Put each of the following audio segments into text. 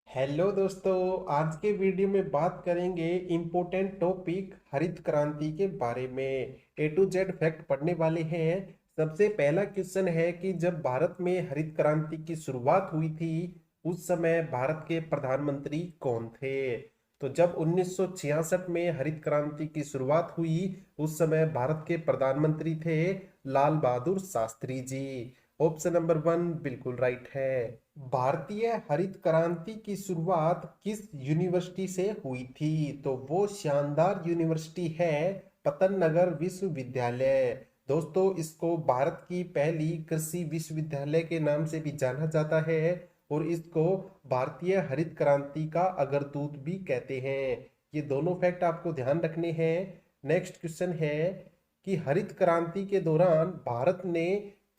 Hello दोस्तों। आज के वीडियो में बात करेंगे इम्पोर्टेंट टॉपिक हरित क्रांति के बारे में। ए टू जेड फैक्ट पढ़ने वाले हैं। सबसे पहला क्वेश्चन है कि जब भारत में हरित क्रांति की शुरुआत हुई थी उस समय भारत के प्रधानमंत्री कौन थे। तो जब 1966 में हरित क्रांति की शुरुआत हुई उस समय भारत के प्रधानमंत्री थे Lal Bahadur Shastri ji. Option number one बिल्कुल राइट है। भारतीय हरित क्रांति की शुरुआत किस यूनिवर्सिटी से हुई थी। तो वो शानदार यूनिवर्सिटी है पतन नगर विश्वविद्यालय। दोस्तों इसको भारत की पहली कृषि विश्वविद्यालय के नाम से भी जाना जाता है और इसको भारतीय हरित क्रांति का अग्रदूत भी कहते हैं। ये दोनों फैक्ट आपको ध्यान रखने हैं। नेक्स्ट क्वेश्चन है कि हरित क्रांति के दौरान भारत ने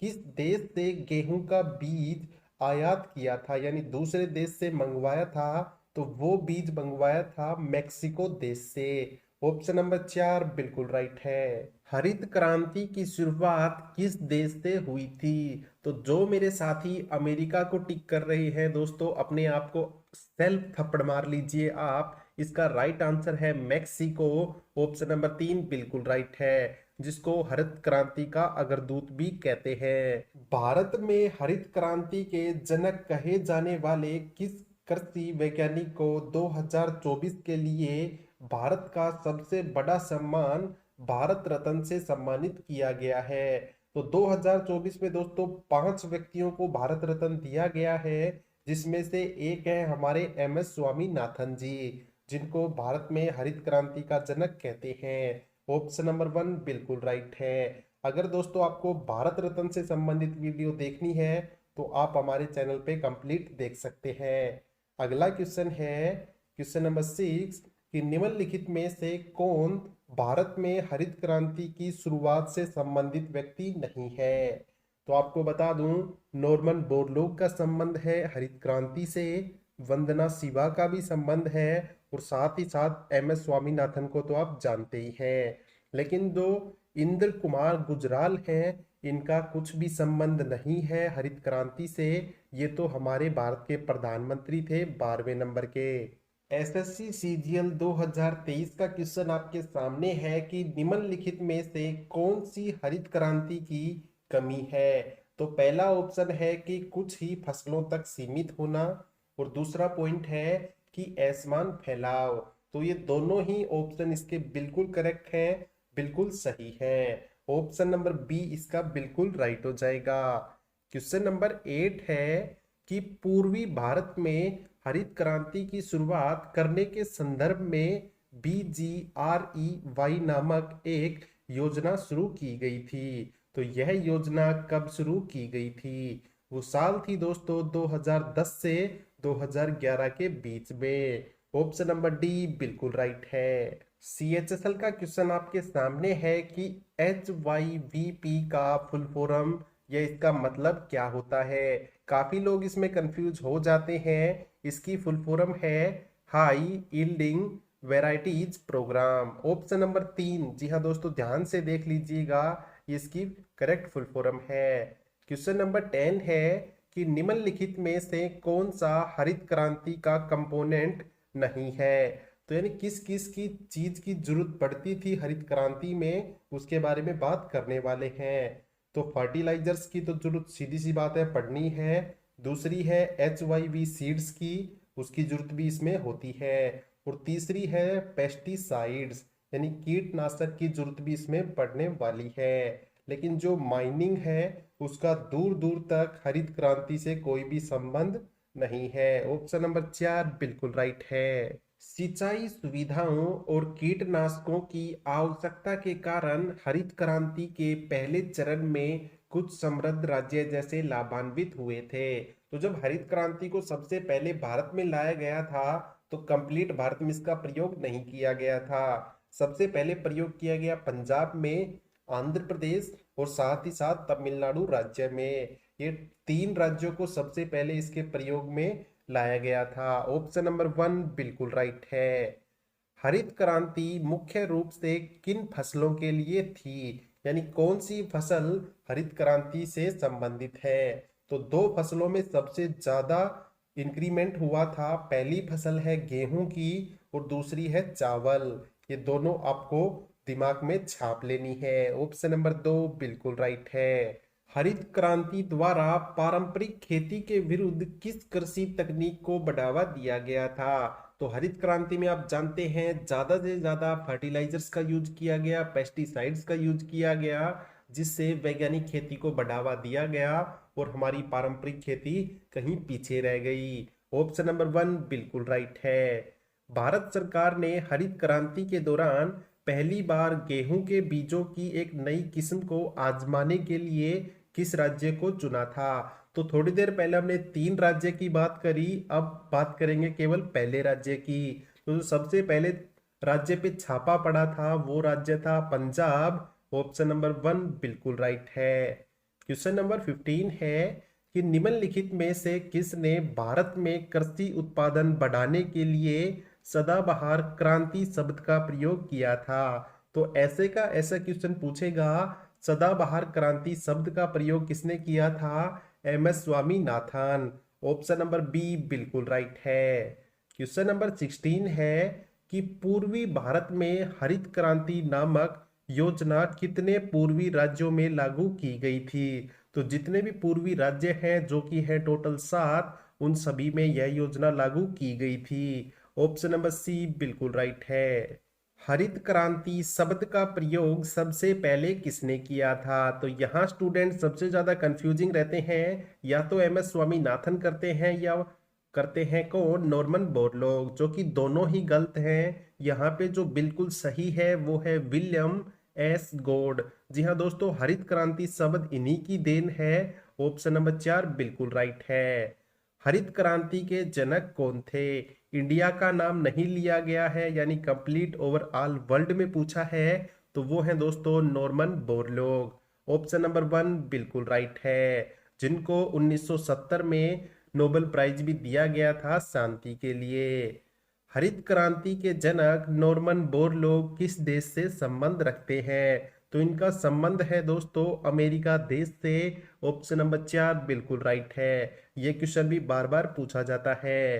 किस देश से गेहूं का बीज आयात किया था, यानी दूसरे देश से मंगवाया था। तो वो बीज मंगवाया था मेक्सिको देश से। ऑप्शन नंबर चार बिल्कुल राइट है। हरित क्रांति की शुरुआत किस देश से हुई थी। तो जो मेरे साथी अमेरिका को टिक कर रहे हैं दोस्तों अपने आप को सेल्फ थप्पड़ मार लीजिए आप। इसका राइट आंसर है मेक्सिको। ऑप्शन नंबर तीन बिल्कुल राइट है, जिसको हरित क्रांति का अग्रदूत भी कहते हैं। भारत में हरित क्रांति के जनक कहे जाने वाले किस कृषि वैज्ञानिक को 2024 के लिए भारत का सबसे बड़ा सम्मान भारत रत्न से सम्मानित किया गया है। तो 2024 में दोस्तों 5 व्यक्तियों को भारत रत्न दिया गया है, जिसमें से एक है हमारे MS स्वामीनाथन जी, जिनको भारत में हरित क्रांति का जनक कहते हैं। ऑप्शन नंबर वन बिल्कुल राइट है। अगर दोस्तों आपको भारत रत्न से संबंधित वीडियो देखनी है तो आप हमारे चैनल पे कंप्लीट देख सकते हैं। अगला क्वेश्चन है क्वेश्चन नंबर सिक्स कि निम्नलिखित में से कौन भारत में हरित क्रांति की शुरुआत से संबंधित व्यक्ति नहीं है। तो आपको बता दूं नॉर्मन बोरलॉग का संबंध है हरित क्रांति से, वंदना शिवा का भी संबंध है और साथ ही साथ MS स्वामीनाथन को तो आप जानते ही हैं। लेकिन जो इंद्र कुमार गुजराल हैं इनका कुछ भी संबंध नहीं है हरित क्रांति से। ये तो हमारे भारत के प्रधानमंत्री थे 12वें नंबर के। SSC CGL 2023 का क्वेश्चन आपके सामने है कि निम्नलिखित में से कौन सी हरित क्रांति की कमी है। तो पहला ऑप्शन है कि कुछ ही फसलों तक सीमित होना और दूसरा पॉइंट है कि असमान फैलाव। तो ये दोनों ही ऑप्शन इसके बिल्कुल करेक्ट हैं, बिल्कुल सही है। ऑप्शन नंबर बी इसका बिल्कुल राइट हो जाएगा। क्वेश्चन नंबर 8 है कि पूर्वी भारत में हरित क्रांति की शुरुआत करने के संदर्भ में BGREY नामक एक योजना शुरू की गई थी। तो यह योजना कब शुरू की गई थी। वो साल थी दोस्तों 2010 से 2011 के बीच में। ऑप्शन नंबर डी बिल्कुल राइट है। CHSL का क्वेश्चन आपके सामने है कि HYVP का फुल फॉर्म या इसका मतलब क्या होता है। काफी लोग इसमें कंफ्यूज हो जाते हैं। इसकी फुल फॉर्म है high yielding varieties programme. Option number तीन जी हाँ दोस्तों ध्यान से देख लीजिएगा, इसकी करेक्ट फुल फॉर्म है। क्वेश्चन नंबर 10 है कि निम्नलिखित में से कौन सा हरित क्रांति का कंपोनेंट नहीं है। तो यानी किस किस की चीज की जरूरत पड़ती थी हरित क्रांति में, उसके बारे में बात करने वाले हैं। तो फर्टिलाइजर्स की तो जरूरत सीधी सी बात है पड़नी है। दूसरी है HYV सीड्स की, उसकी जरूरत भी इसमें होती है। और तीसरी है पेस्टिसाइड्स यानी कीटनाशक की जरूरत भी इसमें पड़ने वाली है। लेकिन जो माइनिंग है उसका दूर दूर तक हरित क्रांति से कोई भी संबंध नहीं है। ऑप्शन नंबर चार बिल्कुल राइट है। सिंचाई सुविधाओं और कीटनाशकों की आवश्यकता के कारण हरित क्रांति के पहले चरण में कुछ समृद्ध राज्य जैसे लाभान्वित हुए थे। तो जब हरित क्रांति को सबसे पहले भारत में लाया गया था तो कंप्लीट भारत में इसका प्रयोग नहीं किया गया था। सबसे पहले प्रयोग किया गया पंजाब में, आंध्र प्रदेश और साथ ही साथ तमिलनाडु राज्य में। ये तीन राज्यों को सबसे पहले इसके प्रयोग में लाया गया था। ऑप्शन नंबर वन बिल्कुल राइट है। हरित क्रांति मुख्य रूप से किन फसलों के लिए थी, यानी कौन सी फसल हरित क्रांति से संबंधित है। तो दो फसलों में सबसे ज्यादा इंक्रीमेंट हुआ था। पहली फसल है गेहूं की और दूसरी है चावल। ये दोनों आपको दिमाग में छाप लेनी है। ऑप्शन नंबर 2 बिल्कुल राइट है। हरित क्रांति द्वारा पारंपरिक खेती के विरुद्ध किस कृषि तकनीक को बढ़ावा दिया गया था? तो हरित क्रांति में आप जानते हैं ज्यादा से ज्यादा फर्टिलाइजर्स का यूज किया गया, पेस्टिसाइड्स का यूज किया गया, जिससे वैज्ञानिक खेती को बढ़ावा दिया गया और हमारी पारंपरिक खेती कहीं पीछे रह गई। ऑप्शन नंबर 1 बिल्कुल राइट है। भारत सरकार ने हरित क्रांति के दौरान पहली बार गेहूं के बीजों की एक नई किस्म को आजमाने के लिए किस राज्य को चुना था? तो थोड़ी देर पहले हमने 3 राज्य की बात करी, अब बात करेंगे केवल पहले राज्य की। तो जो सबसे पहले राज्य पे छापा पड़ा था वो राज्य था पंजाब। ऑप्शन नंबर 1 बिल्कुल राइट है। क्वेश्चन नंबर 15 है कि निम्नलिखित में से किसने भारत में कृषि उत्पादन बढ़ाने के लिए सदाबहार क्रांति शब्द का प्रयोग किया था? तो ऐसे का ऐसा क्वेश्चन पूछेगा, सदाबहार क्रांति शब्द का प्रयोग किसने किया था? MS Swaminathan. Option number B बिल्कुल राइट है। क्वेश्चन नंबर 16 है कि पूर्वी भारत में हरित क्रांति नामक योजना कितने पूर्वी राज्यों में लागू की गई थी? तो जितने भी पूर्वी राज्य हैं, जो कि है टोटल 7, उन सभी में यह योजना लागू की गई थी। ऑप्शन नंबर सी बिल्कुल राइट है। हरित क्रांति शब्द का प्रयोग सबसे पहले किसने किया था? तो यहाँ स्टूडेंट सबसे ज्यादा कंफ्यूजिंग रहते हैं, या तो एमएस स्वामीनाथन करते हैं या करते हैं कौन? नॉर्मन बोरलॉग, जो कि दोनों ही गलत हैं। यहाँ पे जो बिल्कुल सही है वो है विलियम एस गॉड। जी हाँ दोस्तों, हरित क्रांति शब्द इन्हीं की देन है। ऑप्शन नंबर 4 बिल्कुल राइट है। हरित क्रांति के जनक कौन थे? इंडिया का नाम नहीं लिया गया है, यानी कंप्लीट ओवरऑल वर्ल्ड में पूछा है, तो वो है दोस्तों नॉर्मन बोरलॉग। ऑप्शन नंबर 1 बिल्कुल राइट है, जिनको 1970 में नोबेल प्राइज भी दिया गया था शांति के लिए। हरित क्रांति के जनक नॉर्मन बोरलॉग किस देश से संबंध रखते हैं? तो इनका संबंध है दोस्तों अमेरिका देश से। ऑप्शन नंबर 4 बिल्कुल राइट है। ये क्वेश्चन भी बार बार पूछा जाता है।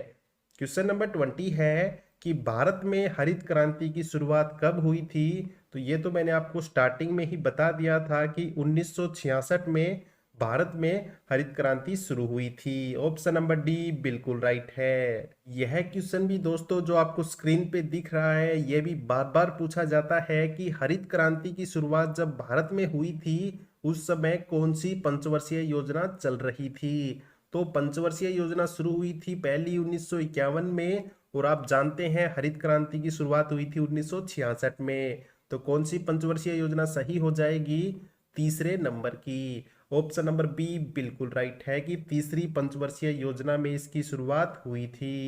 क्वेश्चन नंबर 20 है कि भारत में हरित क्रांति की शुरुआत कब हुई थी? तो ये तो मैंने आपको स्टार्टिंग में ही बता दिया था कि 1966 में भारत में हरित क्रांति शुरू हुई थी। ऑप्शन नंबर डी बिल्कुल राइट है। यह क्वेश्चन भी दोस्तों जो आपको स्क्रीन पे दिख रहा है, यह भी बार बार पूछा जाता है कि हरित क्रांति की शुरुआत जब भारत में हुई थी उस समय कौन सी पंचवर्षीय योजना चल रही थी? तो पंचवर्षीय योजना शुरू हुई थी पहली 1951 में, और आप जानते हैं हरित क्रांति की शुरुआत हुई थी 1966 में। तो कौन सी पंचवर्षीय योजना सही हो जाएगी? तीसरे नंबर की। ऑप्शन नंबर बी बिल्कुल राइट है कि तीसरी पंचवर्षीय योजना में इसकी शुरुआत हुई थी।